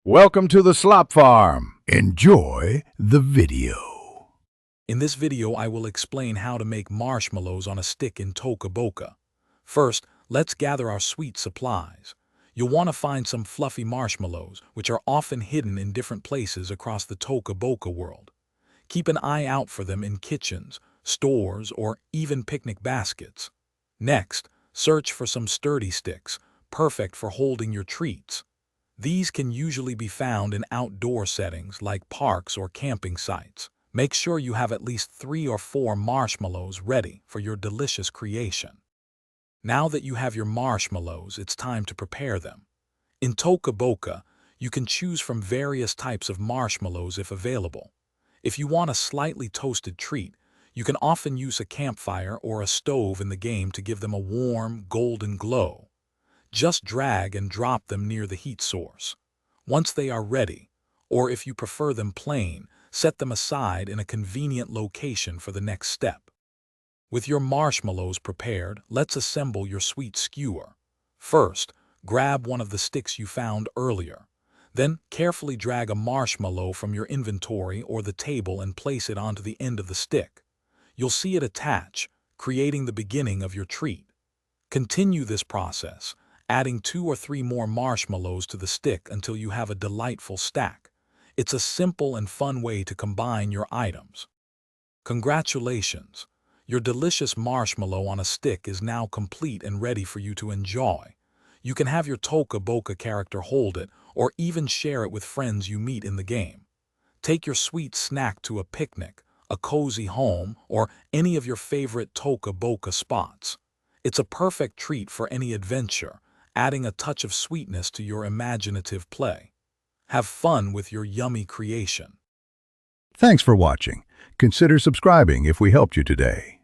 Welcome to the Slop Farm. Enjoy the video. In this video, I will explain how to make marshmallows on a stick in Toca Boca. First, let's gather our sweet supplies. You'll want to find some fluffy marshmallows, which are often hidden in different places across the Toca Boca world. Keep an eye out for them in kitchens, stores, or even picnic baskets. Next, search for some sturdy sticks, perfect for holding your treats. These can usually be found in outdoor settings like parks or camping sites. Make sure you have at least 3 or 4 marshmallows ready for your delicious creation. Now that you have your marshmallows, it's time to prepare them. In Toca Boca, you can choose from various types of marshmallows if available. If you want a slightly toasted treat, you can often use a campfire or a stove in the game to give them a warm, golden glow. Just drag and drop them near the heat source. Once they are ready, or if you prefer them plain, set them aside in a convenient location for the next step. With your marshmallows prepared, let's assemble your sweet skewer. First, grab one of the sticks you found earlier. Then, carefully drag a marshmallow from your inventory or the table and place it onto the end of the stick. You'll see it attach, creating the beginning of your treat. Continue this process, adding 2 or 3 more marshmallows to the stick until you have a delightful stack. It's a simple and fun way to combine your items. Congratulations! Your delicious marshmallow on a stick is now complete and ready for you to enjoy. You can have your Toca Boca character hold it, or even share it with friends you meet in the game. Take your sweet snack to a picnic, a cozy home, or any of your favorite Toca Boca spots. It's a perfect treat for any adventure, adding a touch of sweetness to your imaginative play. Have fun with your yummy creation. Thanks for watching. Consider subscribing if we helped you today.